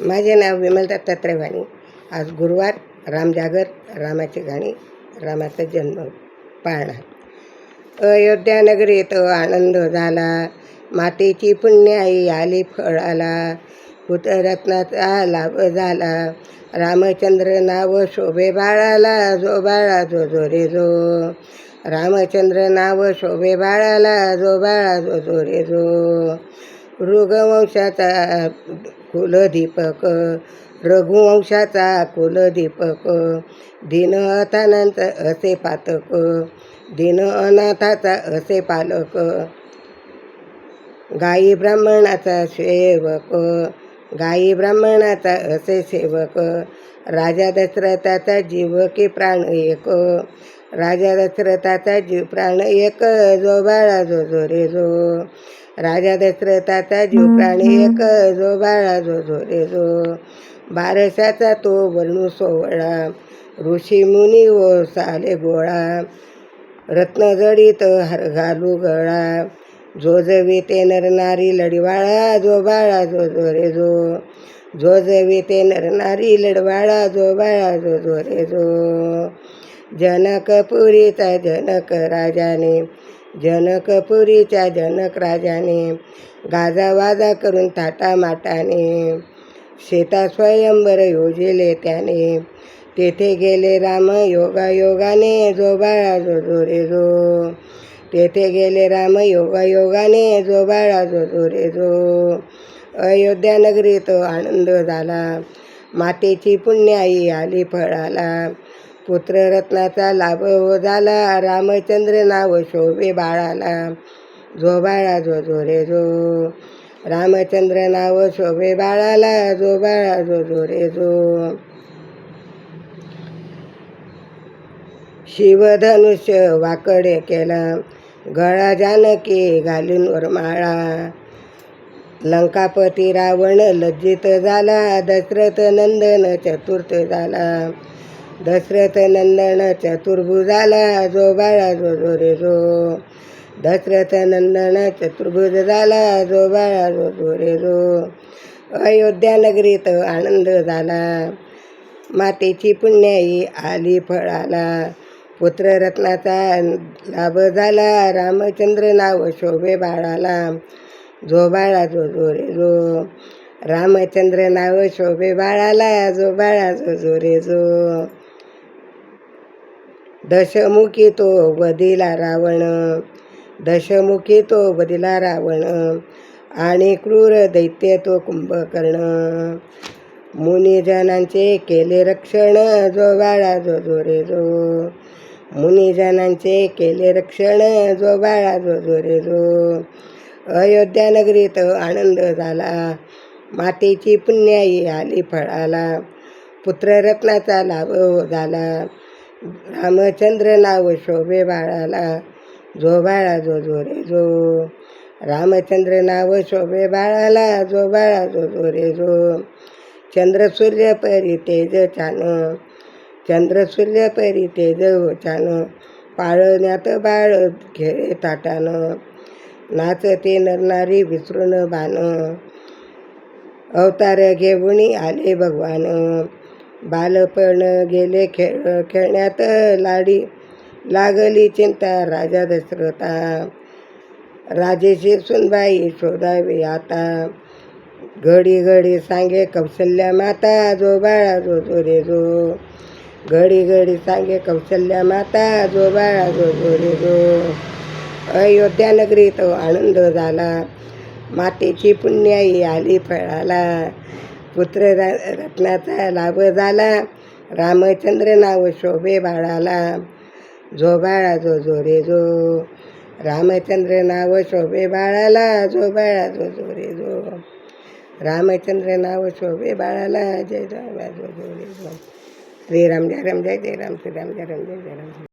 माझे नाव विमल दत्तात्रय वाणी. आज गुरुवार, रामजागर, रामाची गाणी, रामाचा जन्म पाळणार. अयोध्या नगरीत आनंद झाला, मातेची पुण्याई आली फळाला. पुत्ररत्नाचा लाभ झाला, रामचंद्र नाव शोभे बाळाला. जो बाळा जो जो रे जो, रामचंद्र नाव शोभे बाळाला. जो बाळा जो जो रे जो. रघुवंशाचा कुलदीपक, रघुवंशाचा कुलदीपक. दीन अनाथांचा असे पातक, दीन अनाथाचा असे पालक. गायी ब्राह्मणाचा सेवक, गायी ब्राह्मणाचा असे सेवक. राजा दशरथाचा जीव की प्राण एक, राजा दशरथाचा जीव प्राण एक. जो बाळा जो जो रे जो, राजा दशरथाचा जीव प्राण एक. जो बाळा जो जो रे जो. बारशाचा तो वर्णू सोहळा, ऋषी मुनी व साले गोळा. रत्नजडीत हर घालू गळा, जो जवी ते नर नारी लढवाळा. जो बाळा जो जो रे जो, जो जवी ते नर नारी लढवाळा. जो बाळा जो जो रे जो. जनकपुरीचा जनक राजाने, जनकपुरीच्या जनक राजाने. गाजावाजा करून थाटामाटाने, सीता स्वयंवर योजिले त्याने. तेथे गेले राम योगायोगाने. जो बाळा जो जो रे जो, तेथे गेले राम योगायोगाने. जो बाळा जो जो रे जो. अयोध्या नगरीत आनंद झाला, मातेची पुण्याई आली फळाला. पुत्ररत्नाचा लाभ झाला, रामचंद्र नाव शोभे बाळाला. जो बाळा जो जो रे जो, रामचंद्र नाव शोभे बाळाला. जो बाळा जो जो रे जो. शिवधनुष्य वाकडे केला, गळा जानकी घालून वरमाळा. लंकापती रावण लज्जित झाला, दशरथ नंदन चतुर्थ झाला. दशरथ नंदन चतुर्भुजाला. जो बाळा जो जो रे जो, दशरथ नंदन चतुर्भुज झाला. जो बाळा जो जो रे जो. अयोध्या नगरीत आनंद झाला, मातेची पुण्याई आली फळाला. पुत्ररत्नाचा लाभ झाला, रामचंद्र नाव शोभे बाळाला. जो बाळा जो जो रे जो, रामचंद्र नाव शोभे बाळाला. जो बाळा जो जो रे जो. दशमुखी तो वधिला रावण, दशमुखी तो वधिला रावण. आणि क्रूर दैत्य तो कुंभकर्ण. मुनिजनांचे केले रक्षण. जो बाळा जो जो रे जो. मुनिजनांचे केले रक्षण. जो बाळा जो जो रे जो. अयोध्या नगरीत आनंद झाला, मातेची पुण्याई आली फळाला. पुत्ररत्नाचा लाभ झाला, रामचंद्र नाव शोभे बाळाला. जो बाळा जो जो रे जो. रामचंद्र नाव शोभे बाळाला. जो बाळा जो जो रे जो. चंद्र सूर्य परी तेज छान, चंद्र सूर्य परी तेज छान. पाळण्यात बाळ खेळे ताटानं, नाचते नरनारी विसरून बाण. अवतार घेऊन आले भगवान, बालपण गेले खेळण्यात लाडी. लागली चिंता राजा दशरथा, राजेशी सुनबाई शोधावी आता. घडी घडी सांगे कौशल्या माता. जो बाळा जो जो रे जो. घडी घडी सांगे कौशल्या माता. जो बाळा जो जो रे जो. अयोध्या नगरीत आनंद झाला, मातेची पुण्याई आली फळाला. पुत्ररत्नाचा लाभ झाला, रामचंद्र नाव शोभे बाळाला. जो बाळा जो जो रे जो. रामचंद्र नाव शोभे बाळाला. जो बाळा जो जो रे जो. रामचंद्र नाव शोभे बाळाला. जय राम जो जो रे जो. श्रीराम जय राम, जय जय राम, श्रीराम जय राम, जय जय राम.